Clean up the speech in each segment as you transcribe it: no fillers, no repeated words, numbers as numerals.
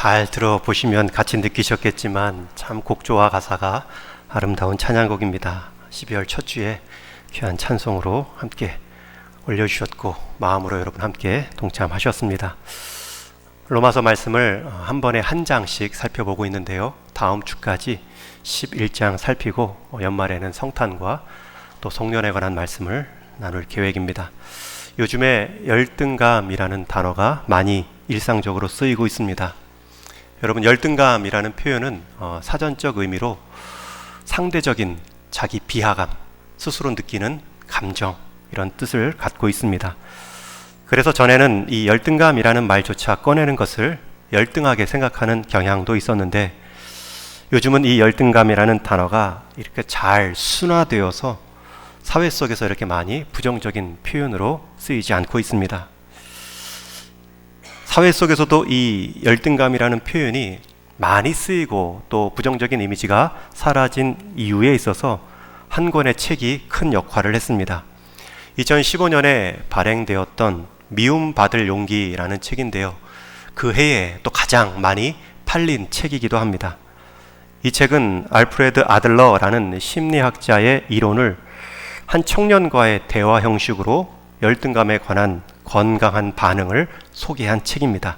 잘 들어보시면 같이 느끼셨겠지만 참 곡조와 가사가 아름다운 찬양곡입니다. 12월 첫 주에 귀한 찬송으로 함께 올려주셨고 마음으로 여러분 함께 동참하셨습니다. 로마서 말씀을 한 번에 한 장씩 살펴보고 있는데요. 다음 주까지 11장 살피고 연말에는 성탄과 또 송년에 관한 말씀을 나눌 계획입니다. 요즘에 열등감이라는 단어가 많이 일상적으로 쓰이고 있습니다. 여러분, 열등감이라는 표현은 사전적 의미로 상대적인 자기 비하감, 스스로 느끼는 감정, 이런 뜻을 갖고 있습니다. 그래서 전에는 이 열등감이라는 말조차 꺼내는 것을 열등하게 생각하는 경향도 있었는데, 요즘은 이 열등감이라는 단어가 이렇게 잘 순화되어서 사회 속에서 이렇게 많이 부정적인 표현으로 쓰이지 않고 있습니다. 사회 속에서도 이 열등감이라는 표현이 많이 쓰이고 또 부정적인 이미지가 사라진 이유에 있어서 한 권의 책이 큰 역할을 했습니다. 2015년에 발행되었던 미움받을 용기라는 책인데요. 그 해에 또 가장 많이 팔린 책이기도 합니다. 이 책은 알프레드 아들러라는 심리학자의 이론을 한 청년과의 대화 형식으로 열등감에 관한 건강한 반응을 소개한 책입니다.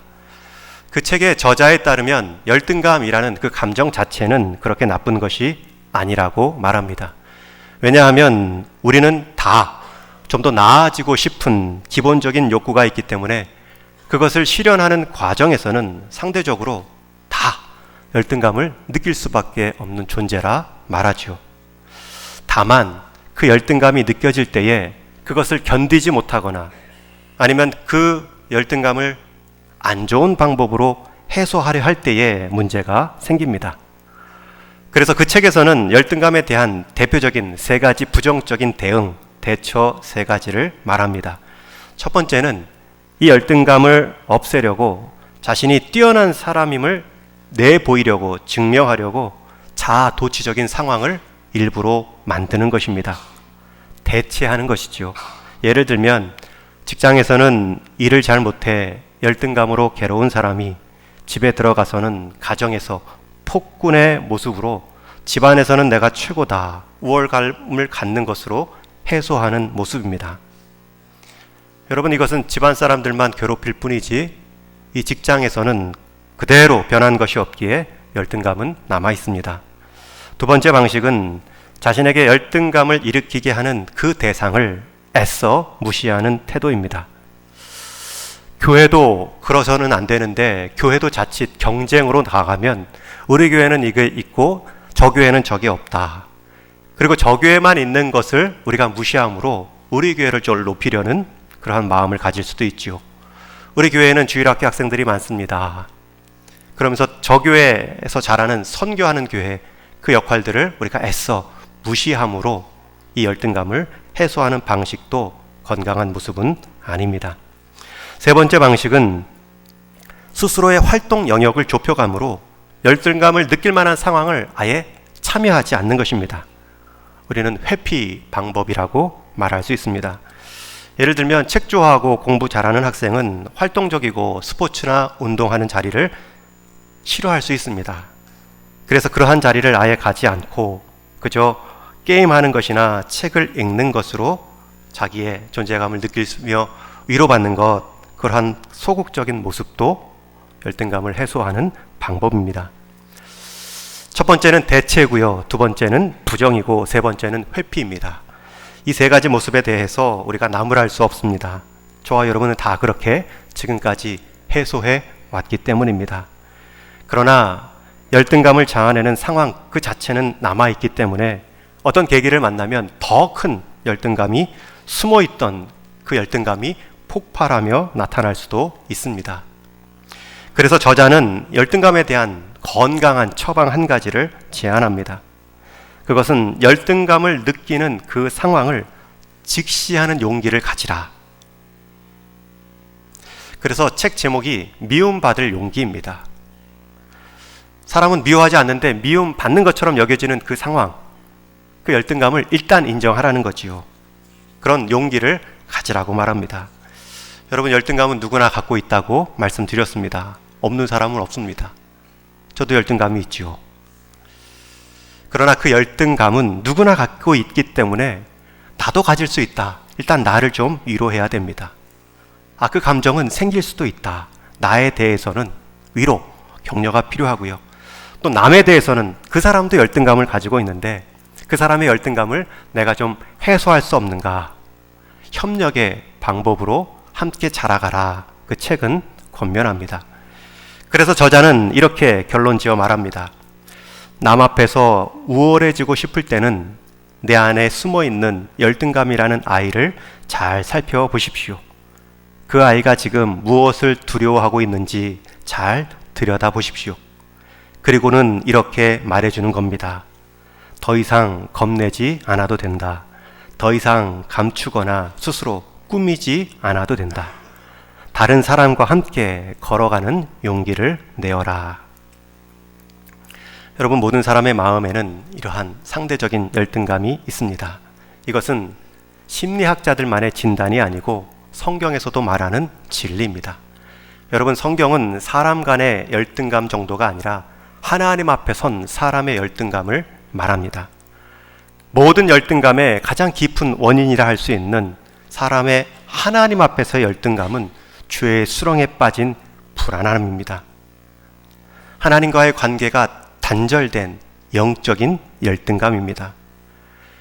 그 책의 저자에 따르면 열등감이라는 그 감정 자체는 그렇게 나쁜 것이 아니라고 말합니다. 왜냐하면 우리는 다 좀 더 나아지고 싶은 기본적인 욕구가 있기 때문에 그것을 실현하는 과정에서는 상대적으로 다 열등감을 느낄 수밖에 없는 존재라 말하죠. 다만 그 열등감이 느껴질 때에 그것을 견디지 못하거나 아니면 그 열등감을 안 좋은 방법으로 해소하려 할 때에 문제가 생깁니다. 그래서 그 책에서는 열등감에 대한 대표적인 세 가지 부정적인 대처 세 가지를 말합니다. 첫 번째는 이 열등감을 없애려고 자신이 뛰어난 사람임을 내보이려고 증명하려고 자아도취적인 상황을 일부러 만드는 것입니다. 대체하는 것이죠. 예를 들면 직장에서는 일을 잘 못해 열등감으로 괴로운 사람이 집에 들어가서는 가정에서 폭군의 모습으로 집안에서는 내가 최고다, 우월감을 갖는 것으로 해소하는 모습입니다. 여러분, 이것은 집안 사람들만 괴롭힐 뿐이지 이 직장에서는 그대로 변한 것이 없기에 열등감은 남아 있습니다. 두 번째 방식은 자신에게 열등감을 일으키게 하는 그 대상을 애써 무시하는 태도입니다. 교회도 그러서는 안 되는데 교회도 자칫 경쟁으로 나가면 우리 교회는 이게 있고 저 교회는 저게 없다. 그리고 저 교회만 있는 것을 우리가 무시함으로 우리 교회를 좀 높이려는 그러한 마음을 가질 수도 있지요. 우리 교회에는 주일학교 학생들이 많습니다. 그러면서 저 교회에서 자라는 선교하는 교회, 그 역할들을 우리가 애써 무시함으로 이 열등감을 해소하는 방식도 건강한 모습은 아닙니다. 세 번째 방식은 스스로의 활동 영역을 좁혀감으로 열등감을 느낄 만한 상황을 아예 참여하지 않는 것입니다. 우리는 회피 방법이라고 말할 수 있습니다. 예를 들면 책 좋아하고 공부 잘하는 학생은 활동적이고 스포츠나 운동하는 자리를 싫어할 수 있습니다. 그래서 그러한 자리를 아예 가지 않고 그저 게임하는 것이나 책을 읽는 것으로 자기의 존재감을 느끼며 위로받는 것, 그러한 소극적인 모습도 열등감을 해소하는 방법입니다. 첫 번째는 대체고요, 두 번째는 부정이고 세 번째는 회피입니다. 이 세 가지 모습에 대해서 우리가 나무랄 수 없습니다. 저와 여러분은 다 그렇게 지금까지 해소해 왔기 때문입니다. 그러나 열등감을 자아내는 상황 그 자체는 남아있기 때문에 어떤 계기를 만나면 더 큰 열등감이 숨어있던 그 열등감이 폭발하며 나타날 수도 있습니다. 그래서 저자는 열등감에 대한 건강한 처방 한 가지를 제안합니다. 그것은 열등감을 느끼는 그 상황을 직시하는 용기를 가지라. 그래서 책 제목이 미움받을 용기입니다. 사람은 미워하지 않는데 미움받는 것처럼 여겨지는 그 상황, 그 열등감을 일단 인정하라는 거지요. 그런 용기를 가지라고 말합니다. 여러분, 열등감은 누구나 갖고 있다고 말씀드렸습니다. 없는 사람은 없습니다. 저도 열등감이 있지요. 그러나 그 열등감은 누구나 갖고 있기 때문에 나도 가질 수 있다. 일단 나를 좀 위로해야 됩니다. 그 감정은 생길 수도 있다. 나에 대해서는 위로, 격려가 필요하고요. 또 남에 대해서는 그 사람도 열등감을 가지고 있는데 그 사람의 열등감을 내가 좀 해소할 수 없는가? 협력의 방법으로 함께 자라가라. 그 책은 권면합니다. 그래서 저자는 이렇게 결론 지어 말합니다. 남 앞에서 우월해지고 싶을 때는 내 안에 숨어있는 열등감이라는 아이를 잘 살펴보십시오. 그 아이가 지금 무엇을 두려워하고 있는지 잘 들여다보십시오. 그리고는 이렇게 말해주는 겁니다. 더 이상 겁내지 않아도 된다. 더 이상 감추거나 스스로 꾸미지 않아도 된다. 다른 사람과 함께 걸어가는 용기를 내어라. 여러분, 모든 사람의 마음에는 이러한 상대적인 열등감이 있습니다. 이것은 심리학자들만의 진단이 아니고 성경에서도 말하는 진리입니다. 여러분, 성경은 사람 간의 열등감 정도가 아니라 하나님 앞에 선 사람의 열등감을 말합니다. 모든 열등감의 가장 깊은 원인이라 할 수 있는 사람의 하나님 앞에서의 열등감은 죄의 수렁에 빠진 불안함입니다. 하나님과의 관계가 단절된 영적인 열등감입니다.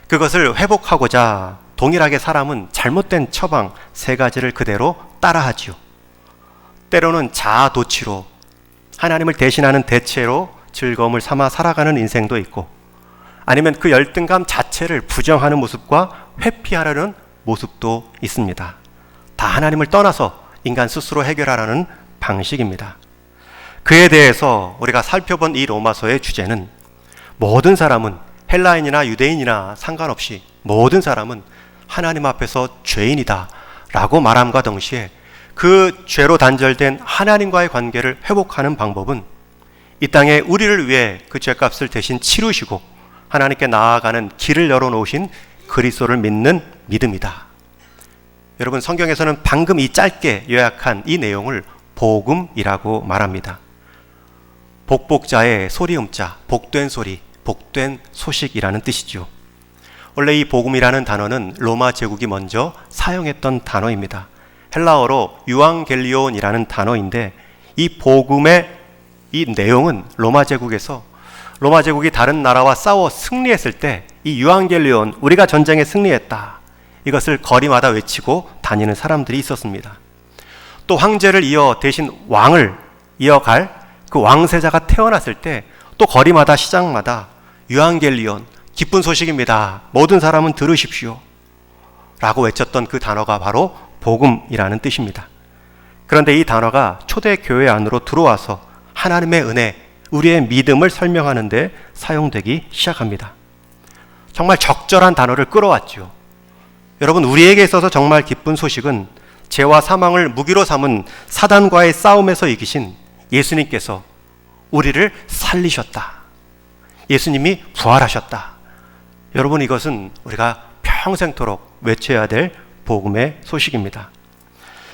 그것을 회복하고자 동일하게 사람은 잘못된 처방 3가지를 그대로 따라하지요. 때로는 자아도취로 하나님을 대신하는 대체로 즐거움을 삼아 살아가는 인생도 있고, 아니면 그 열등감 자체를 부정하는 모습과 회피하려는 모습도 있습니다. 다 하나님을 떠나서 인간 스스로 해결하라는 방식입니다. 그에 대해서 우리가 살펴본 이 로마서의 주제는 모든 사람은 헬라인이나 유대인이나 상관없이 모든 사람은 하나님 앞에서 죄인이다 라고 말함과 동시에 그 죄로 단절된 하나님과의 관계를 회복하는 방법은 이 땅에 우리를 위해 그 죄값을 대신 치르시고 하나님께 나아가는 길을 열어놓으신 그리스도를 믿는 믿음이다. 여러분, 성경에서는 방금 이 짧게 요약한 이 내용을 복음이라고 말합니다. 복복자의 소리음자, 복된 소리, 복된 소식이라는 뜻이죠. 원래 이 복음이라는 단어는 로마 제국이 먼저 사용했던 단어입니다. 헬라어로 유앙겔리온이라는 단어인데 이 복음의 이 내용은 로마 제국이 다른 나라와 싸워 승리했을 때 이 유앙겔리온, 우리가 전쟁에 승리했다, 이것을 거리마다 외치고 다니는 사람들이 있었습니다. 또 황제를 이어 대신 왕을 이어갈 그 왕세자가 태어났을 때 또 거리마다 시장마다 유앙겔리온, 기쁜 소식입니다, 모든 사람은 들으십시오 라고 외쳤던 그 단어가 바로 복음이라는 뜻입니다. 그런데 이 단어가 초대교회 안으로 들어와서 하나님의 은혜, 우리의 믿음을 설명하는 데 사용되기 시작합니다. 정말 적절한 단어를 끌어왔죠. 여러분, 우리에게 있어서 정말 기쁜 소식은 죄와 사망을 무기로 삼은 사단과의 싸움에서 이기신 예수님께서 우리를 살리셨다. 예수님이 부활하셨다. 여러분, 이것은 우리가 평생토록 외쳐야 될 복음의 소식입니다.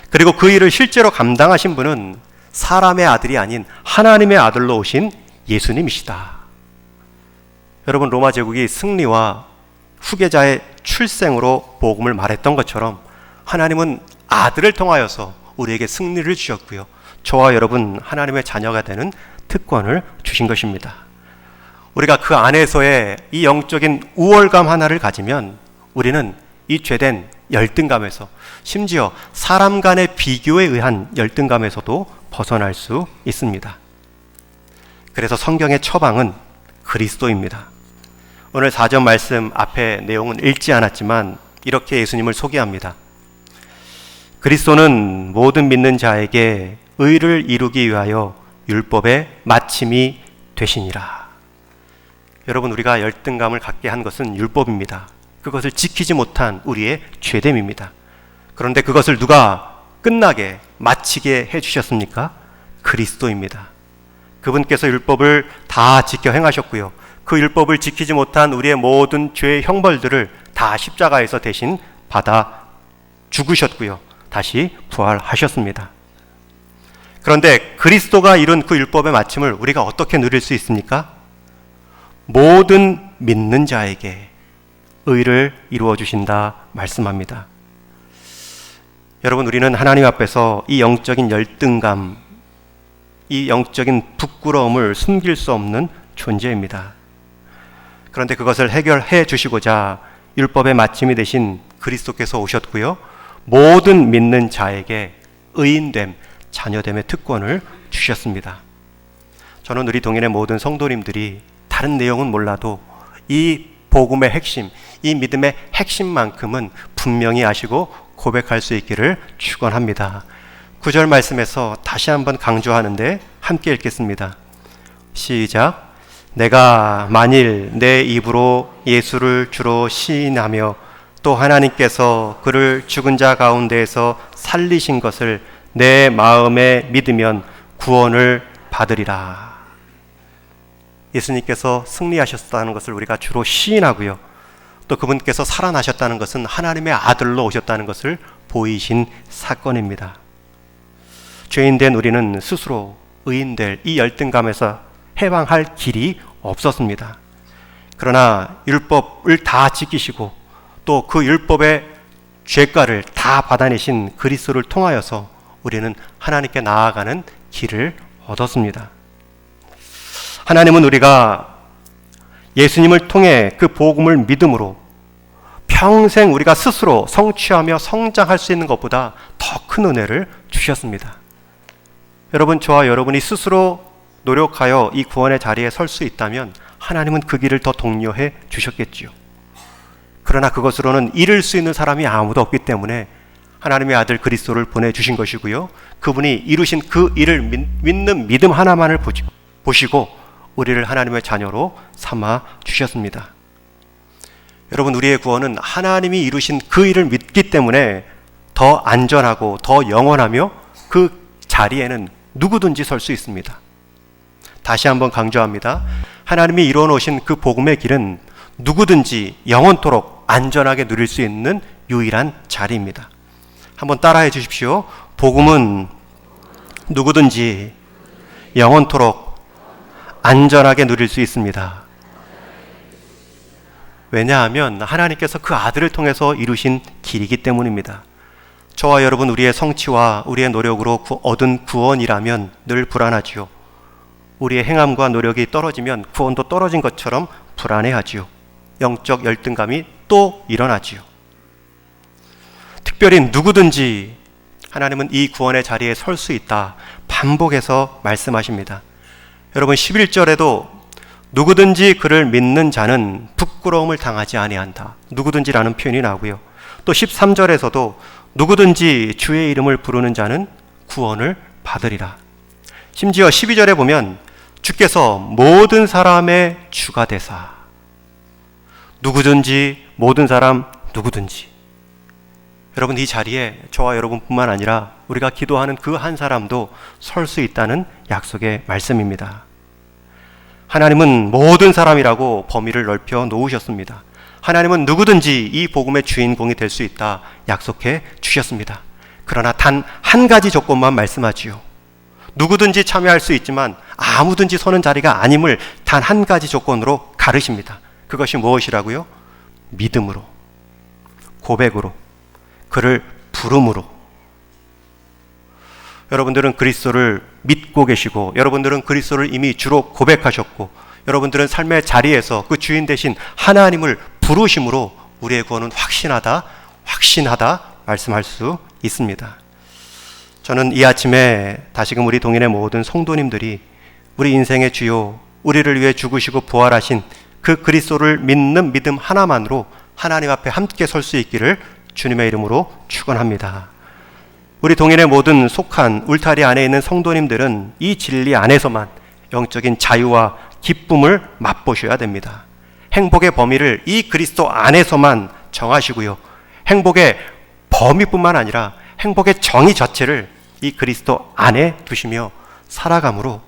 그리고 그 일을 실제로 감당하신 분은 사람의 아들이 아닌 하나님의 아들로 오신 예수님이시다. 여러분, 로마 제국이 승리와 후계자의 출생으로 복음을 말했던 것처럼 하나님은 아들을 통하여서 우리에게 승리를 주셨고요, 저와 여러분 하나님의 자녀가 되는 특권을 주신 것입니다. 우리가 그 안에서의 이 영적인 우월감 하나를 가지면 우리는 이 죄된 열등감에서, 심지어 사람 간의 비교에 의한 열등감에서도 벗어날 수 있습니다. 그래서 성경의 처방은 그리스도입니다. 오늘 4절 말씀 앞에 내용은 읽지 않았지만 이렇게 예수님을 소개합니다. 그리스도는 모든 믿는 자에게 의를 이루기 위하여 율법의 마침이 되시니라. 여러분, 우리가 열등감을 갖게 한 것은 율법입니다. 그것을 지키지 못한 우리의 죄됨입니다. 그런데 그것을 누가 끝나게 마치게 해주셨습니까? 그리스도입니다. 그분께서 율법을 다 지켜 행하셨고요, 그 율법을 지키지 못한 우리의 모든 죄의 형벌들을 다 십자가에서 대신 받아 죽으셨고요, 다시 부활하셨습니다. 그런데 그리스도가 이룬 그 율법의 마침을 우리가 어떻게 누릴 수 있습니까? 모든 믿는 자에게 의를 이루어 주신다 말씀합니다. 여러분, 우리는 하나님 앞에서 이 영적인 열등감, 이 영적인 부끄러움을 숨길 수 없는 존재입니다. 그런데 그것을 해결해 주시고자 율법의 마침이 되신 그리스도께서 오셨고요, 모든 믿는 자에게 의인됨, 자녀됨의 특권을 주셨습니다. 저는 우리 동인의 모든 성도님들이 다른 내용은 몰라도 이 복음의 핵심, 이 믿음의 핵심만큼은 분명히 아시고 고백할 수 있기를 축원합니다. 9절 말씀에서 다시 한번 강조하는데 함께 읽겠습니다. 시작. 내가 만일 내 입으로 예수를 주로 시인하며 또 하나님께서 그를 죽은 자 가운데에서 살리신 것을 내 마음에 믿으면 구원을 받으리라. 예수님께서 승리하셨다는 것을 우리가 주로 시인하고요, 또 그분께서 살아나셨다는 것은 하나님의 아들로 오셨다는 것을 보이신 사건입니다. 죄인된 우리는 스스로 의인될 이 열등감에서 해방할 길이 없었습니다. 그러나 율법을 다 지키시고 또 그 율법의 죄가를 다 받아내신 그리스도를 통하여서 우리는 하나님께 나아가는 길을 얻었습니다. 하나님은 우리가 예수님을 통해 그 복음을 믿음으로 평생 우리가 스스로 성취하며 성장할 수 있는 것보다 더 큰 은혜를 주셨습니다. 여러분, 저와 여러분이 스스로 노력하여 이 구원의 자리에 설 수 있다면 하나님은 그 길을 더 독려해 주셨겠지요. 그러나 그것으로는 이룰 수 있는 사람이 아무도 없기 때문에 하나님의 아들 그리스도를 보내주신 것이고요, 그분이 이루신 그 일을 믿는 믿음 하나만을 보시고 우리를 하나님의 자녀로 삼아 주셨습니다. 여러분, 우리의 구원은 하나님이 이루신 그 일을 믿기 때문에 더 안전하고 더 영원하며 그 자리에는 누구든지 설 수 있습니다. 다시 한번 강조합니다. 하나님이 이루어 놓으신 그 복음의 길은 누구든지 영원토록 안전하게 누릴 수 있는 유일한 자리입니다. 한번 따라해 주십시오. 복음은 누구든지 영원토록 안전하게 누릴 수 있습니다. 왜냐하면 하나님께서 그 아들을 통해서 이루신 길이기 때문입니다. 저와 여러분, 우리의 성취와 우리의 노력으로 얻은 구원이라면 늘 불안하지요. 우리의 행함과 노력이 떨어지면 구원도 떨어진 것처럼 불안해하지요. 영적 열등감이 또 일어나지요. 특별히 누구든지 하나님은 이 구원의 자리에 설 수 있다 반복해서 말씀하십니다. 여러분, 11절에도 누구든지 그를 믿는 자는 부끄러움을 당하지 아니한다, 누구든지라는 표현이 나오고요, 또 13절에서도 누구든지 주의 이름을 부르는 자는 구원을 받으리라. 심지어 12절에 보면 주께서 모든 사람의 주가 되사, 누구든지, 모든 사람, 누구든지. 여러분, 이 자리에 저와 여러분뿐만 아니라 우리가 기도하는 그 한 사람도 설 수 있다는 약속의 말씀입니다. 하나님은 모든 사람이라고 범위를 넓혀 놓으셨습니다. 하나님은 누구든지 이 복음의 주인공이 될 수 있다 약속해 주셨습니다. 그러나 단 한 가지 조건만 말씀하지요. 누구든지 참여할 수 있지만 아무든지 서는 자리가 아님을 단 한 가지 조건으로 가르십니다. 그것이 무엇이라고요? 믿음으로, 고백으로, 그를 부름으로. 여러분들은 그리스도를 믿고 계시고, 여러분들은 그리스도를 이미 주로 고백하셨고, 여러분들은 삶의 자리에서 그 주인 되신 하나님을 부르심으로 우리의 구원은 확신하다 말씀할 수 있습니다. 저는 이 아침에 다시금 우리 동인의 모든 성도님들이 우리 인생의 주요, 우리를 위해 죽으시고 부활하신 그 그리스도를 믿는 믿음 하나만으로 하나님 앞에 함께 설 수 있기를 주님의 이름으로 축원합니다. 우리 동인의 모든 속한 울타리 안에 있는 성도님들은 이 진리 안에서만 영적인 자유와 기쁨을 맛보셔야 됩니다. 행복의 범위를 이 그리스도 안에서만 정하시고요, 행복의 범위뿐만 아니라 행복의 정의 자체를 이 그리스도 안에 두시며 살아감으로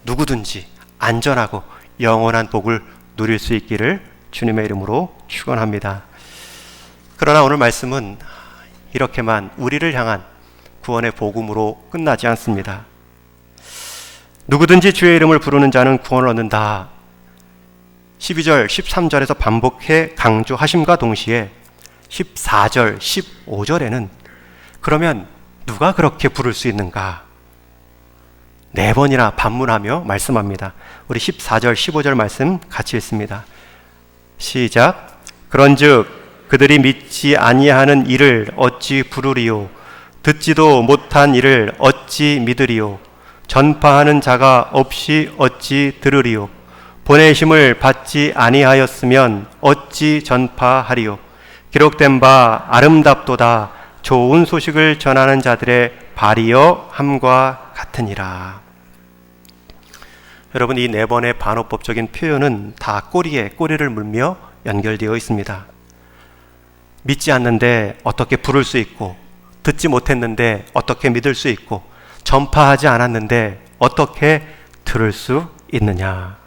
누구든지 안전하고 영원한 복을 누릴 수 있기를 주님의 이름으로 축원합니다. 그러나 오늘 말씀은 이렇게만 우리를 향한 구원의 복음으로 끝나지 않습니다. 누구든지 주의 이름을 부르는 자는 구원을 얻는다. 12절, 13절에서 반복해 강조하심과 동시에 14절, 15절에는 그러면 누가 그렇게 부를 수 있는가? 4번이나 반문하며 말씀합니다. 우리 14절, 15절 말씀 같이 읽습니다. 시작. 그런즉 그들이 믿지 아니하는 이를 어찌 부르리요? 듣지도 못한 이를 어찌 믿으리요? 전파하는 자가 없이 어찌 들으리요? 보내심을 받지 아니하였으면 어찌 전파하리요? 기록된 바 아름답도다. 좋은 소식을 전하는 자들의 발이여 함과 같으니라. 여러분, 이 4번의 반어법적인 표현은 다 꼬리에 꼬리를 물며 연결되어 있습니다. 믿지 않는데 어떻게 부를 수 있고, 듣지 못했는데 어떻게 믿을 수 있고, 전파하지 않았는데 어떻게 들을 수 있느냐.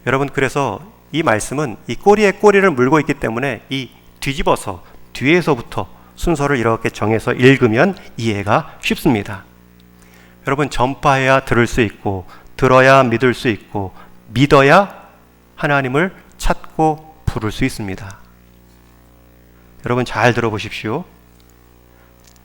여러분, 그래서 이 말씀은 이 꼬리에 꼬리를 물고 있기 때문에 이 뒤집어서 뒤에서부터 순서를 이렇게 정해서 읽으면 이해가 쉽습니다. 여러분, 전파해야 들을 수 있고, 들어야 믿을 수 있고, 믿어야 하나님을 찾고 부를 수 있습니다. 여러분, 잘 들어보십시오.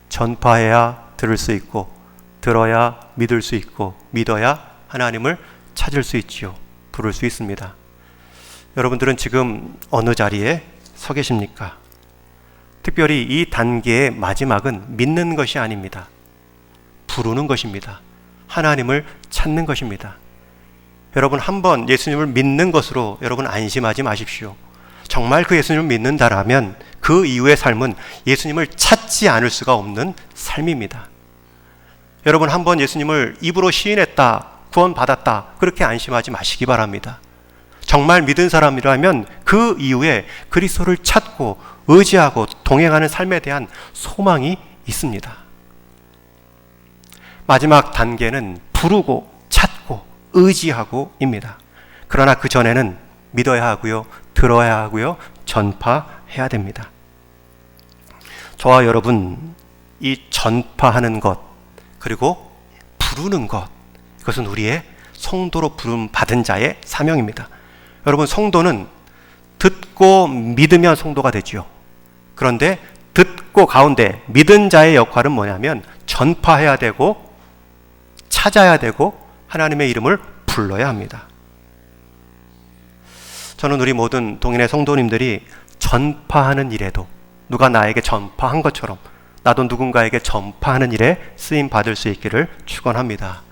전파해야 들을 수 있고, 들어야 믿을 수 있고, 믿어야 하나님을 찾을 수 있지요. 부를 수 있습니다. 여러분들은 지금 어느 자리에 서 계십니까? 특별히 이 단계의 마지막은 믿는 것이 아닙니다. 부르는 것입니다. 하나님을 찾는 것입니다. 여러분, 한번 예수님을 믿는 것으로 여러분 안심하지 마십시오. 정말 그 예수님을 믿는다라면 그 이후의 삶은 예수님을 찾지 않을 수가 없는 삶입니다. 여러분, 한번 예수님을 입으로 시인했다, 구원받았다, 그렇게 안심하지 마시기 바랍니다. 정말 믿은 사람이라면 그 이후에 그리스도를 찾고 의지하고 동행하는 삶에 대한 소망이 있습니다. 마지막 단계는 부르고 찾고 의지하고입니다. 그러나 그 전에는 믿어야 하고요, 들어야 하고요, 전파해야 됩니다. 저와 여러분, 이 전파하는 것 그리고 부르는 것, 이것은 우리의 성도로 부름 받은 자의 사명입니다. 여러분, 성도는 듣고 믿으면 성도가 되지요. 그런데 듣고 가운데 믿은 자의 역할은 뭐냐면 전파해야 되고 찾아야 되고 하나님의 이름을 불러야 합니다. 저는 우리 모든 동인의 성도님들이 전파하는 일에도 누가 나에게 전파한 것처럼 나도 누군가에게 전파하는 일에 쓰임 받을 수 있기를 축원합니다.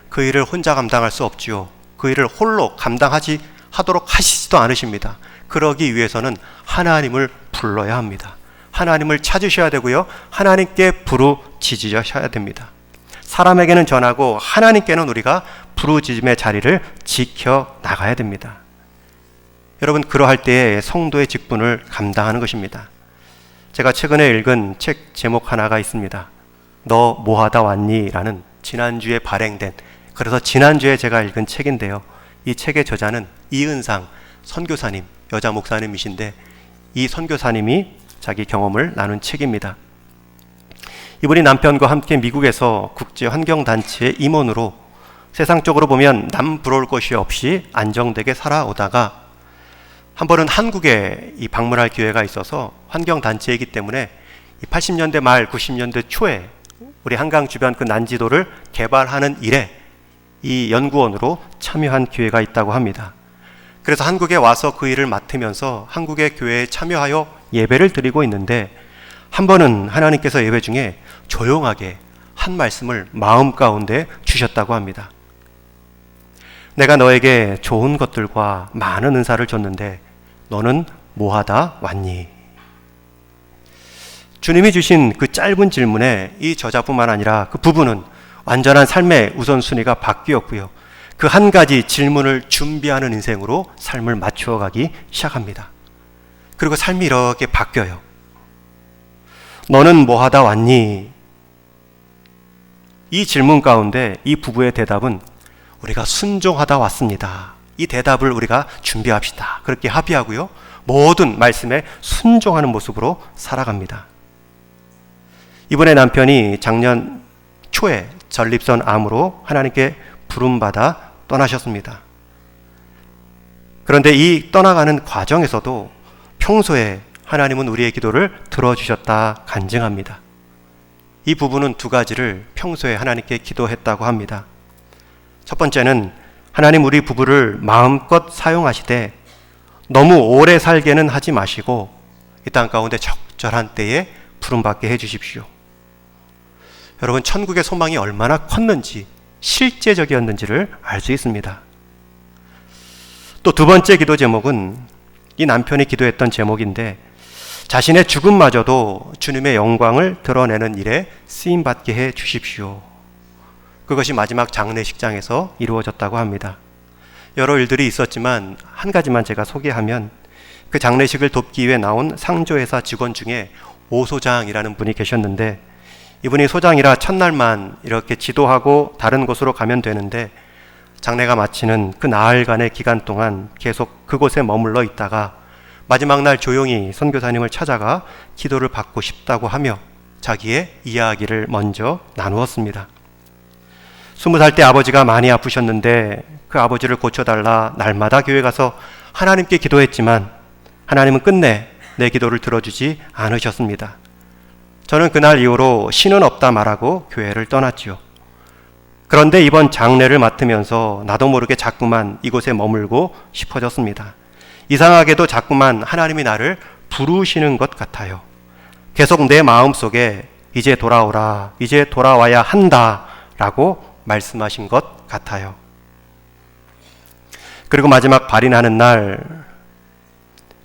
그 일을 혼자 감당할 수 없지요. 그 일을 홀로 하도록 하시지도 않으십니다. 그러기 위해서는 하나님을 불러야 합니다. 하나님을 찾으셔야 되고요, 하나님께 부르짖으셔야 됩니다. 사람에게는 전하고 하나님께는 우리가 부르짖음의 자리를 지켜 나가야 됩니다. 여러분, 그러할 때에 성도의 직분을 감당하는 것입니다. 제가 최근에 읽은 책 제목 하나가 있습니다. 너 뭐하다 왔니? 라는 지난주에 발행된, 그래서 지난주에 제가 읽은 책인데요. 이 책의 저자는 이은상 선교사님, 여자 목사님이신데 이 선교사님이 자기 경험을 나눈 책입니다. 이분이 남편과 함께 미국에서 국제환경단체의 임원으로 세상적으로 보면 남 부러울 것이 없이 안정되게 살아오다가 한 번은 한국에 방문할 기회가 있어서 환경단체이기 때문에 80년대 말 90년대 초에 우리 한강 주변 그 난지도를 개발하는 일에 이 연구원으로 참여한 기회가 있다고 합니다. 그래서 한국에 와서 그 일을 맡으면서 한국의 교회에 참여하여 예배를 드리고 있는데 한 번은 하나님께서 예배 중에 조용하게 한 말씀을 마음 가운데 주셨다고 합니다. 내가 너에게 좋은 것들과 많은 은사를 줬는데 너는 뭐하다 왔니? 주님이 주신 그 짧은 질문에 이 저자뿐만 아니라 그 부부는 완전한 삶의 우선순위가 바뀌었고요, 그 한 가지 질문을 준비하는 인생으로 삶을 맞추어가기 시작합니다. 그리고 삶이 이렇게 바뀌어요. 너는 뭐하다 왔니? 이 질문 가운데 이 부부의 대답은 우리가 순종하다 왔습니다. 이 대답을 우리가 준비합시다. 그렇게 합의하고요, 모든 말씀에 순종하는 모습으로 살아갑니다. 이번에 남편이 작년 초에 전립선 암으로 하나님께 부름받아 떠나셨습니다. 그런데 이 떠나가는 과정에서도 평소에 하나님은 우리의 기도를 들어주셨다 간증합니다. 이 부부는 두 가지를 평소에 하나님께 기도했다고 합니다. 첫 번째는 하나님 우리 부부를 마음껏 사용하시되 너무 오래 살게는 하지 마시고 이 땅 가운데 적절한 때에 부름받게 해주십시오. 여러분, 천국의 소망이 얼마나 컸는지, 실제적이었는지를 알 수 있습니다. 또 두 번째 기도 제목은 이 남편이 기도했던 제목인데, 자신의 죽음마저도 주님의 영광을 드러내는 일에 쓰임받게 해 주십시오. 그것이 마지막 장례식장에서 이루어졌다고 합니다. 여러 일들이 있었지만 한 가지만 제가 소개하면, 그 장례식을 돕기 위해 나온 상조회사 직원 중에 오 소장이라는 분이 계셨는데, 이분이 소장이라 첫날만 이렇게 지도하고 다른 곳으로 가면 되는데, 장례가 마치는 그 나흘간의 기간 동안 계속 그곳에 머물러 있다가 마지막 날 조용히 선교사님을 찾아가 기도를 받고 싶다고 하며 자기의 이야기를 먼저 나누었습니다. 20살 때 아버지가 많이 아프셨는데 그 아버지를 고쳐달라 날마다 교회 가서 하나님께 기도했지만 하나님은 끝내 내 기도를 들어주지 않으셨습니다. 저는 그날 이후로 신은 없다 말하고 교회를 떠났지요. 그런데 이번 장례를 맡으면서 나도 모르게 자꾸만 이곳에 머물고 싶어졌습니다. 이상하게도 자꾸만 하나님이 나를 부르시는 것 같아요. 계속 내 마음속에 이제 돌아오라, 이제 돌아와야 한다 라고 말씀하신 것 같아요. 그리고 마지막 발인하는 날,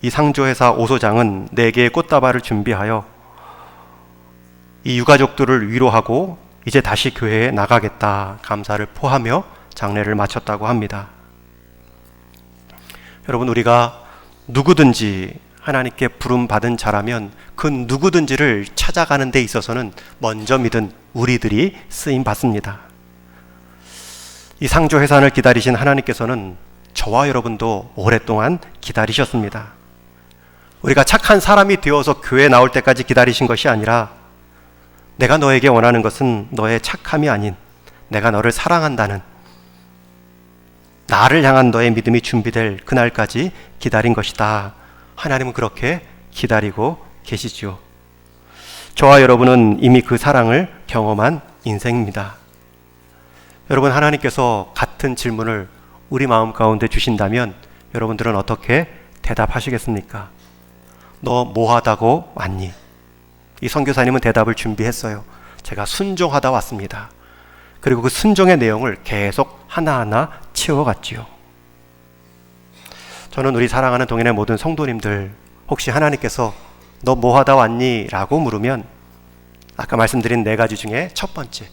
이 상조회사 오소장은 4개의 꽃다발을 준비하여 이 유가족들을 위로하고 이제 다시 교회에 나가겠다 감사를 포하며 장례를 마쳤다고 합니다. 여러분, 우리가 누구든지 하나님께 부름받은 자라면 그 누구든지를 찾아가는 데 있어서는 먼저 믿은 우리들이 쓰임받습니다. 이 상조회산을 기다리신 하나님께서는 저와 여러분도 오랫동안 기다리셨습니다. 우리가 착한 사람이 되어서 교회에 나올 때까지 기다리신 것이 아니라, 내가 너에게 원하는 것은 너의 착함이 아닌 내가 너를 사랑한다는, 나를 향한 너의 믿음이 준비될 그날까지 기다린 것이다. 하나님은 그렇게 기다리고 계시죠. 저와 여러분은 이미 그 사랑을 경험한 인생입니다. 여러분, 하나님께서 같은 질문을 우리 마음 가운데 주신다면 여러분들은 어떻게 대답하시겠습니까? 너 뭐하다고 왔니? 이 선교사님은 대답을 준비했어요. 제가 순종하다 왔습니다. 그리고 그 순종의 내용을 계속 하나하나 채워갔지요. 저는 우리 사랑하는 동인의 모든 성도님들, 혹시 하나님께서 너 뭐하다 왔니? 라고 물으면 아까 말씀드린 4가지 중에 첫 번째,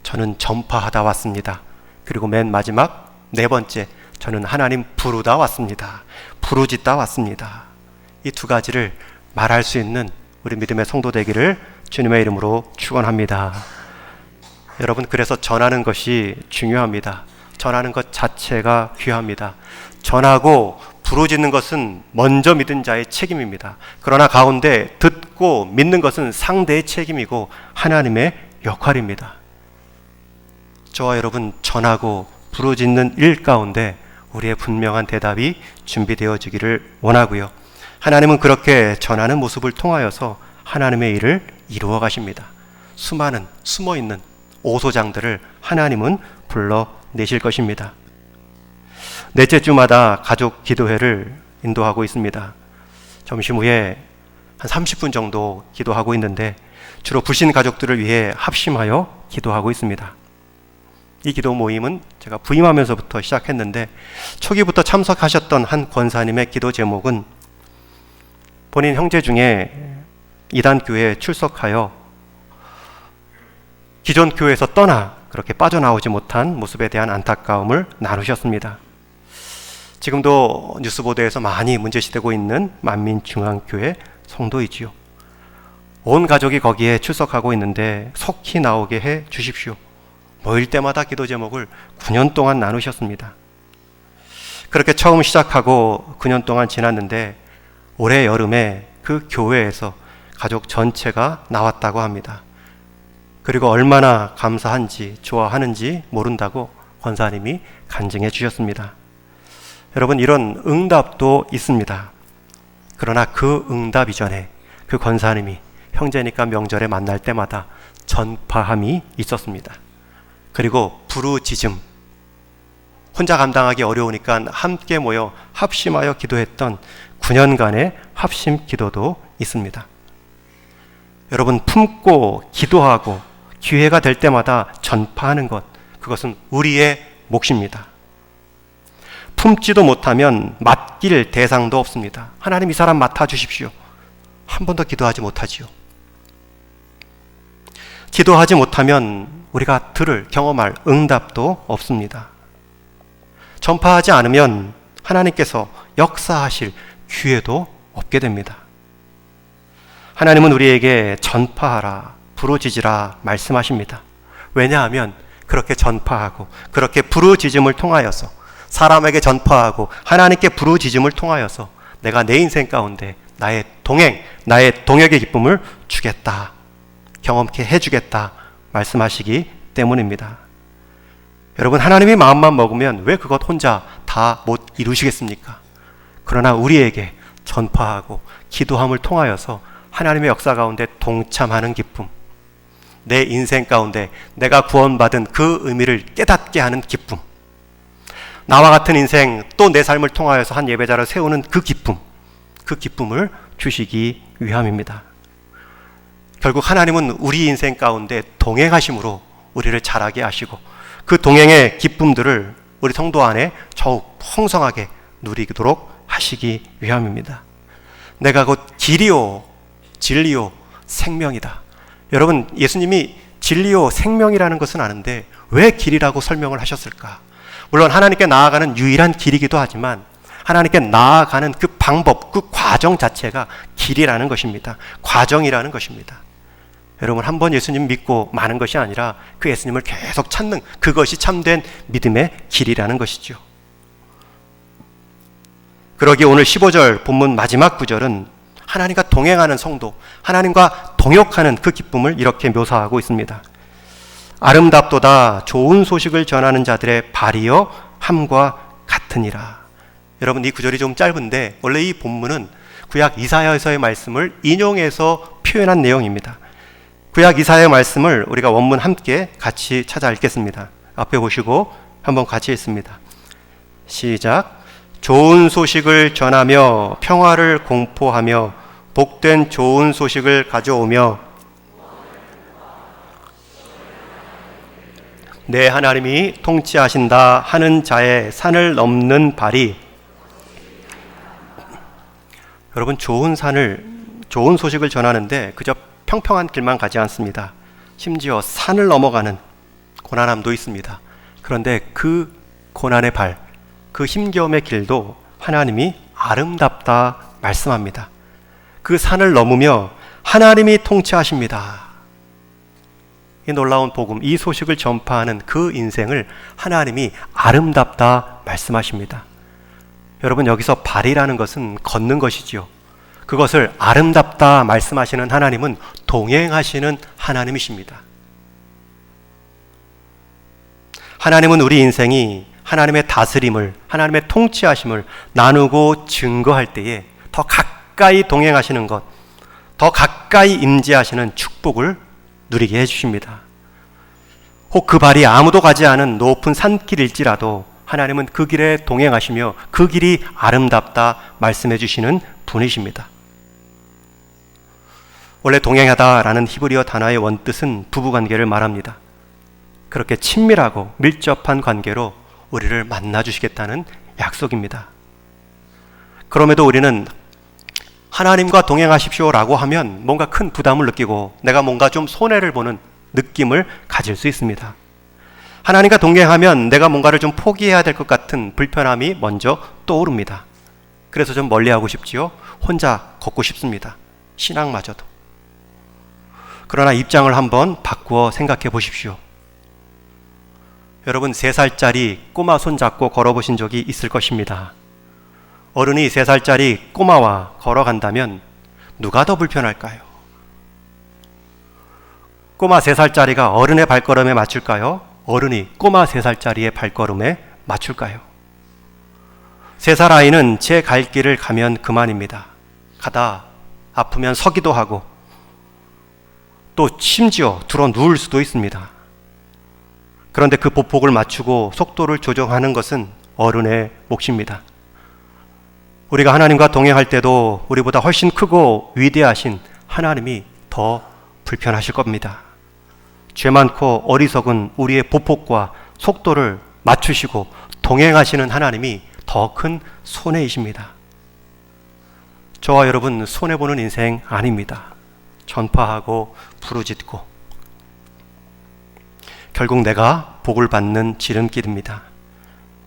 저는 전파하다 왔습니다. 그리고 맨 마지막 4번째, 저는 하나님 부르다 왔습니다. 부르짖다 왔습니다. 이 2가지를 말할 수 있는 우리 믿음의 성도 되기를 주님의 이름으로 축원합니다. 여러분, 그래서 전하는 것이 중요합니다. 전하는 것 자체가 귀합니다. 전하고 부르짖는 것은 먼저 믿은 자의 책임입니다. 그러나 가운데 듣고 믿는 것은 상대의 책임이고 하나님의 역할입니다. 저와 여러분, 전하고 부르짖는 일 가운데 우리의 분명한 대답이 준비되어지기를 원하고요. 하나님은 그렇게 전하는 모습을 통하여서 하나님의 일을 이루어 가십니다. 수많은 숨어있는 오소장들을 하나님은 불러내실 것입니다. 넷째 주마다 가족 기도회를 인도하고 있습니다. 점심 후에 한 30분 정도 기도하고 있는데 주로 불신 가족들을 위해 합심하여 기도하고 있습니다. 이 기도 모임은 제가 부임하면서부터 시작했는데 초기부터 참석하셨던 한 권사님의 기도 제목은 본인 형제 중에 이단교회에 출석하여 기존 교회에서 떠나 그렇게 빠져나오지 못한 모습에 대한 안타까움을 나누셨습니다. 지금도 뉴스보도에서 많이 문제시되고 있는 만민중앙교회 성도이지요. 온 가족이 거기에 출석하고 있는데 속히 나오게 해 주십시오. 모일 때마다 기도 제목을 9년 동안 나누셨습니다. 그렇게 처음 시작하고 9년 동안 지났는데 올해 여름에 그 교회에서 가족 전체가 나왔다고 합니다. 그리고 얼마나 감사한지 좋아하는지 모른다고 권사님이 간증해 주셨습니다. 여러분, 이런 응답도 있습니다. 그러나 그 응답 이전에 그 권사님이 형제니까 명절에 만날 때마다 전파함이 있었습니다. 그리고 부르짖음, 혼자 감당하기 어려우니까 함께 모여 합심하여 기도했던 9년간의 합심 기도도 있습니다. 여러분, 품고 기도하고 기회가 될 때마다 전파하는 것, 그것은 우리의 몫입니다. 품지도 못하면 맡길 대상도 없습니다. 하나님, 이 사람 맡아주십시오. 한 번도 기도하지 못하지요. 기도하지 못하면 우리가 들을, 경험할 응답도 없습니다. 전파하지 않으면 하나님께서 역사하실 기회도 없게 됩니다. 하나님은 우리에게 전파하라, 부르짖으라 말씀하십니다. 왜냐하면 그렇게 전파하고 그렇게 부르짖음을 통하여서, 사람에게 전파하고 하나님께 부르짖음을 통하여서 내가 내 인생 가운데 나의 동행, 나의 동역의 기쁨을 주겠다, 경험케 해주겠다 말씀하시기 때문입니다. 여러분, 하나님이 마음만 먹으면 왜 그것 혼자 다 못 이루시겠습니까? 그러나 우리에게 전파하고 기도함을 통하여서 하나님의 역사 가운데 동참하는 기쁨, 내 인생 가운데 내가 구원받은 그 의미를 깨닫게 하는 기쁨, 나와 같은 인생 또 내 삶을 통하여서 한 예배자를 세우는 그 기쁨, 그 기쁨을 주시기 위함입니다. 결국 하나님은 우리 인생 가운데 동행하심으로 우리를 자라게 하시고 그 동행의 기쁨들을 우리 성도 안에 더욱 풍성하게 누리도록 하시기 위함입니다. 내가 곧 길이요 진리요 생명이다. 여러분, 예수님이 진리요 생명이라는 것은 아는데 왜 길이라고 설명을 하셨을까? 물론 하나님께 나아가는 유일한 길이기도 하지만 하나님께 나아가는 그 방법, 그 과정 자체가 길이라는 것입니다. 과정이라는 것입니다. 여러분, 한번 예수님 믿고 마는 것이 아니라 그 예수님을 계속 찾는 그것이 참된 믿음의 길이라는 것이죠. 그러기에 오늘 15절 본문 마지막 구절은 하나님과 동행하는 성도, 하나님과 동역하는 그 기쁨을 이렇게 묘사하고 있습니다. 아름답도다 좋은 소식을 전하는 자들의 발이여 함과 같으니라. 여러분, 이 구절이 좀 짧은데 원래 이 본문은 구약 이사야에서의 말씀을 인용해서 표현한 내용입니다. 구약 이사야의 말씀을 우리가 원문 함께 같이 찾아 읽겠습니다. 앞에 보시고 한번 같이 읽습니다. 시작. 좋은 소식을 전하며 평화를 공포하며 복된 좋은 소식을 가져오며 내 하나님이 통치하신다 하는 자의 산을 넘는 발이. 여러분, 좋은 소식을 전하는데 그저 평평한 길만 가지 않습니다. 심지어 산을 넘어가는 고난함도 있습니다. 그런데 그 고난의 발, 그 힘겨움의 길도 하나님이 아름답다 말씀합니다. 그 산을 넘으며 하나님이 통치하십니다. 이 놀라운 복음, 이 소식을 전파하는 그 인생을 하나님이 아름답다 말씀하십니다. 여러분, 여기서 발이라는 것은 걷는 것이지요. 그것을 아름답다 말씀하시는 하나님은 동행하시는 하나님이십니다. 하나님은 우리 인생이 하나님의 다스림을, 하나님의 통치하심을 나누고 증거할 때에 더 가까이 동행하시는 것, 더 가까이 임재하시는 축복을 누리게 해주십니다. 혹 그 발이 아무도 가지 않은 높은 산길일지라도 하나님은 그 길에 동행하시며 그 길이 아름답다 말씀해 주시는 분이십니다. 원래 동행하다라는 히브리어 단어의 원뜻은 부부관계를 말합니다. 그렇게 친밀하고 밀접한 관계로 우리를 만나주시겠다는 약속입니다. 그럼에도 우리는 하나님과 동행하십시오라고 하면 뭔가 큰 부담을 느끼고 내가 뭔가 좀 손해를 보는 느낌을 가질 수 있습니다. 하나님과 동행하면 내가 뭔가를 좀 포기해야 될 것 같은 불편함이 먼저 떠오릅니다. 그래서 좀 멀리하고 싶지요. 혼자 걷고 싶습니다. 신앙마저도. 그러나 입장을 한번 바꾸어 생각해 보십시오. 여러분, 3살짜리 꼬마 손잡고 걸어보신 적이 있을 것입니다. 어른이 3살짜리 꼬마와 걸어간다면 누가 더 불편할까요? 꼬마 3살짜리가 어른의 발걸음에 맞출까요? 어른이 꼬마 3살짜리의 발걸음에 맞출까요? 3살 아이는 제 갈 길을 가면 그만입니다. 가다 아프면 서기도 하고 또 심지어 들어 누울 수도 있습니다. 그런데 그 보폭을 맞추고 속도를 조정하는 것은 어른의 몫입니다. 우리가 하나님과 동행할 때도 우리보다 훨씬 크고 위대하신 하나님이 더 불편하실 겁니다. 죄 많고 어리석은 우리의 보폭과 속도를 맞추시고 동행하시는 하나님이 더 큰 손해이십니다. 저와 여러분 손해보는 인생 아닙니다. 전파하고 부르짖고 결국 내가 복을 받는 지름길입니다.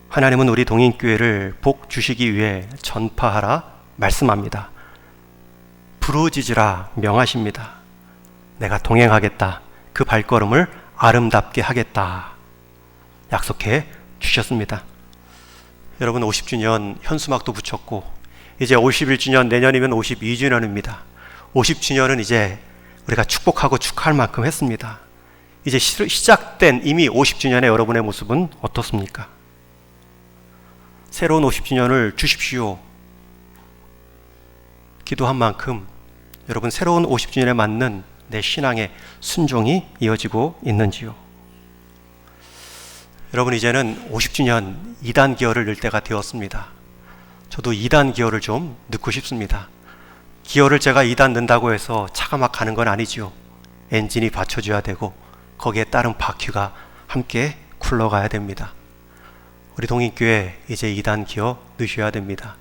하나님은 우리 동인교회를 복 주시기 위해 전파하라 말씀합니다. 부르짖으라 명하십니다. 내가 동행하겠다. 그 발걸음을 아름답게 하겠다. 약속해 주셨습니다. 여러분 50주년 현수막도 붙였고 이제 51주년 내년이면 52주년입니다. 50주년은 이제 우리가 축복하고 축하할 만큼 했습니다. 이제 시작된 이미 50주년의 여러분의 모습은 어떻습니까? 새로운 50주년을 주십시오. 기도한 만큼 여러분 새로운 50주년에 맞는 내 신앙의 순종이 이어지고 있는지요? 여러분 이제는 50주년 2단 기어를 넣을 때가 되었습니다. 저도 2단 기어를 좀 넣고 싶습니다. 기어를 제가 2단 넣는다고 해서 차가 막 가는 건 아니지요. 엔진이 받쳐줘야 되고 거기에 따른 바퀴가 함께 굴러가야 됩니다. 우리 동인교회 이제 2단 기어 넣으셔야 됩니다.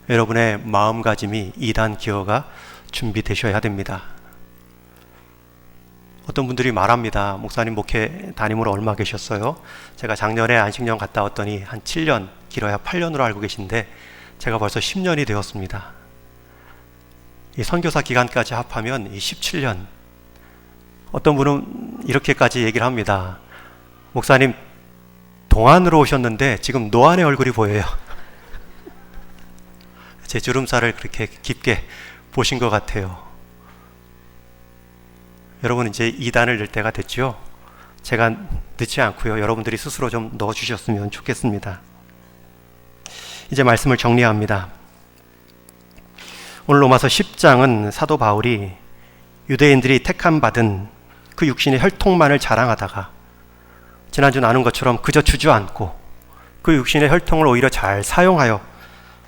여러분의 마음가짐이 2단 기어가 준비되셔야 됩니다. 어떤 분들이 말합니다. 목사님 목회 담임으로 얼마 계셨어요? 제가 작년에 안식년 갔다 왔더니 한 7년, 길어야 8년으로 알고 계신데 제가 벌써 10년이 되었습니다. 이 선교사 기간까지 합하면 이 17년. 어떤 분은 이렇게까지 얘기를 합니다. 목사님 동안으로 오셨는데 지금 노안의 얼굴이 보여요. 제 주름살을 그렇게 깊게 보신 것 같아요. 여러분 이제 2단을 넣을 때가 됐죠? 제가 넣지 않고요. 여러분들이 스스로 좀 넣어주셨으면 좋겠습니다. 이제 말씀을 정리합니다. 오늘 로마서 10장은 사도 바울이 유대인들이 택함 받은 그 육신의 혈통만을 자랑하다가 지난주 나눈 것처럼 그저 주저앉고 그 육신의 혈통을 오히려 잘 사용하여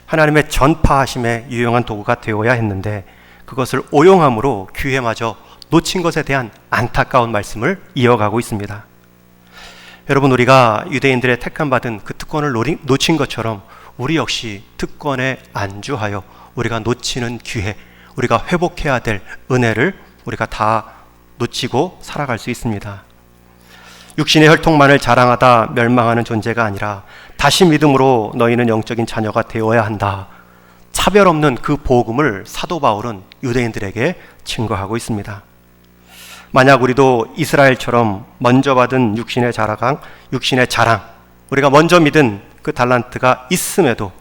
하나님의 전파하심에 유용한 도구가 되어야 했는데 그것을 오용함으로 기회마저 놓친 것에 대한 안타까운 말씀을 이어가고 있습니다. 여러분 우리가 유대인들의 택함받은 그 특권을 놓친 것처럼 우리 역시 특권에 안주하여 우리가 놓치는 기회, 우리가 회복해야 될 은혜를 우리가 다 놓치고 살아갈 수 있습니다. 육신의 혈통만을 자랑하다 멸망하는 존재가 아니라 다시 믿음으로 너희는 영적인 자녀가 되어야 한다. 차별 없는 그 복음을 사도 바울은 유대인들에게 증거하고 있습니다. 만약 우리도 이스라엘처럼 먼저 받은 육신의 자랑, 우리가 먼저 믿은 그 달란트가 있음에도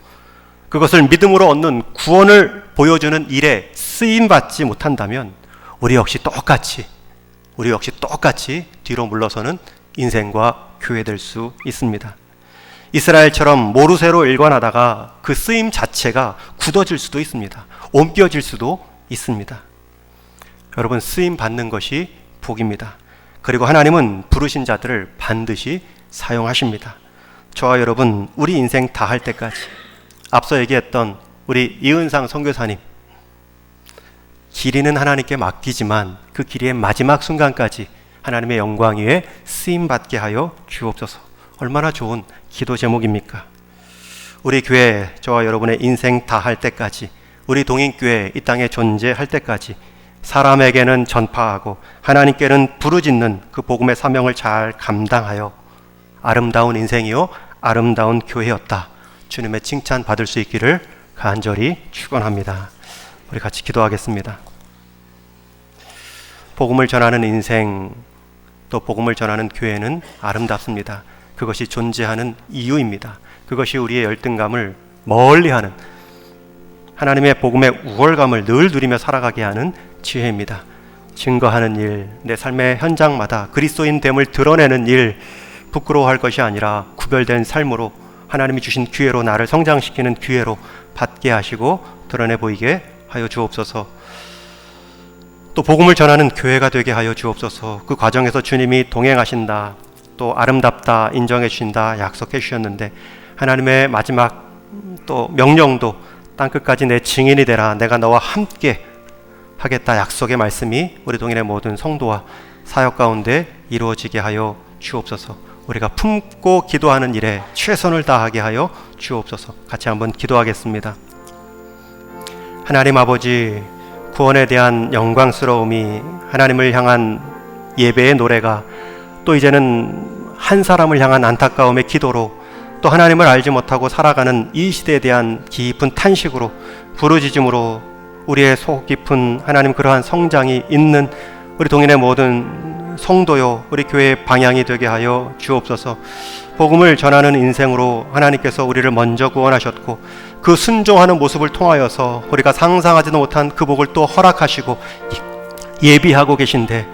그것을 믿음으로 얻는 구원을 보여주는 일에 쓰임받지 못한다면 우리 역시 똑같이 뒤로 물러서는 인생과 교회될 수 있습니다. 이스라엘처럼 모르쇠로 일관하다가 그 쓰임 자체가 굳어질 수도 있습니다. 옮겨질 수도 있습니다. 여러분 쓰임 받는 것이 복입니다. 그리고 하나님은 부르신 자들을 반드시 사용하십니다. 저와 여러분 우리 인생 다 할 때까지 앞서 얘기했던 우리 이은상 선교사님 길이는 하나님께 맡기지만 그 길이의 마지막 순간까지 하나님의 영광 위에 쓰임받게 하여 주옵소서. 얼마나 좋은 기도 제목입니까? 우리 교회 저와 여러분의 인생 다 할 때까지 우리 동인교회 이 땅에 존재할 때까지 사람에게는 전파하고 하나님께는 부르짖는 그 복음의 사명을 잘 감당하여 아름다운 인생이요 아름다운 교회였다. 주님의 칭찬 받을 수 있기를 간절히 축원합니다. 우리 같이 기도하겠습니다. 복음을 전하는 인생 또 복음을 전하는 교회는 아름답습니다. 그것이 존재하는 이유입니다. 그것이 우리의 열등감을 멀리하는 하나님의 복음의 우월감을 늘 누리며 살아가게 하는 지혜입니다. 증거하는 일, 내 삶의 현장마다 그리스도인됨을 드러내는 일, 부끄러워할 것이 아니라 구별된 삶으로 하나님이 주신 기회로 나를 성장시키는 기회로 받게 하시고 드러내 보이게 하여 주옵소서. 또 복음을 전하는 교회가 되게 하여 주옵소서. 그 과정에서 주님이 동행하신다, 또 아름답다 인정해 주신다 약속해 주셨는데, 하나님의 마지막 또 명령도 땅끝까지 내 증인이 되라, 내가 너와 함께 하겠다 약속의 말씀이 우리 동일의 모든 성도와 사역 가운데 이루어지게 하여 주옵소서. 우리가 품고 기도하는 일에 최선을 다하게 하여 주옵소서. 같이 한번 기도하겠습니다. 하나님 아버지, 구원에 대한 영광스러움이 하나님을 향한 예배의 노래가 또 이제는 한 사람을 향한 안타까움의 기도로, 또 하나님을 알지 못하고 살아가는 이 시대에 대한 깊은 탄식으로, 부르짖음으로 우리의 속 깊은 하나님 그러한 성장이 있는 우리 동인의 모든 성도요, 우리 교회의 방향이 되게 하여 주옵소서. 복음을 전하는 인생으로 하나님께서 우리를 먼저 구원하셨고, 그 순종하는 모습을 통하여서 우리가 상상하지도 못한 그 복을 또 허락하시고 예비하고 계신데,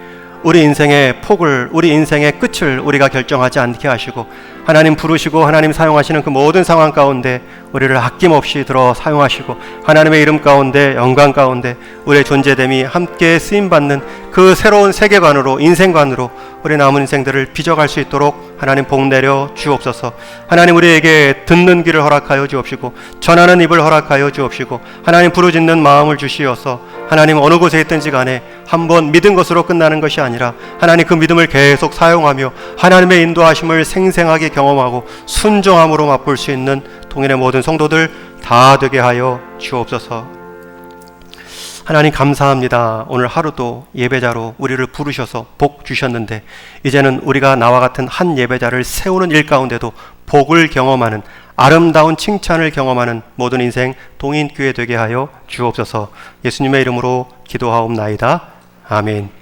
우리 인생의 폭을, 우리 인생의 끝을 우리가 결정하지 않게 하시고, 하나님 부르시고 하나님 사용하시는 그 모든 상황 가운데 우리를 아낌없이 들어 사용하시고, 하나님의 이름 가운데, 영광 가운데 우리의 존재됨이 함께 쓰임받는 그 새로운 세계관으로, 인생관으로 우리 남은 인생들을 빚어갈 수 있도록 하나님 복 내려 주옵소서. 하나님 우리에게 듣는 귀를 허락하여 주옵시고, 전하는 입을 허락하여 주옵시고, 하나님 부르짖는 마음을 주시어서 하나님 어느 곳에 있든지 간에 한번 믿은 것으로 끝나는 것이 아니라 하나님 그 믿음을 계속 사용하며 하나님의 인도하심을 생생하게 경험하고 순종함으로 맛볼 수 있는 동일의 모든 성도들 다 되게 하여 주옵소서. 하나님 감사합니다. 오늘 하루도 예배자로 우리를 부르셔서 복 주셨는데, 이제는 우리가 나와 같은 한 예배자를 세우는 일 가운데도 복을 경험하는, 아름다운 칭찬을 경험하는 모든 인생 동인교회 되게 하여 주옵소서. 예수님의 이름으로 기도하옵나이다. 아멘.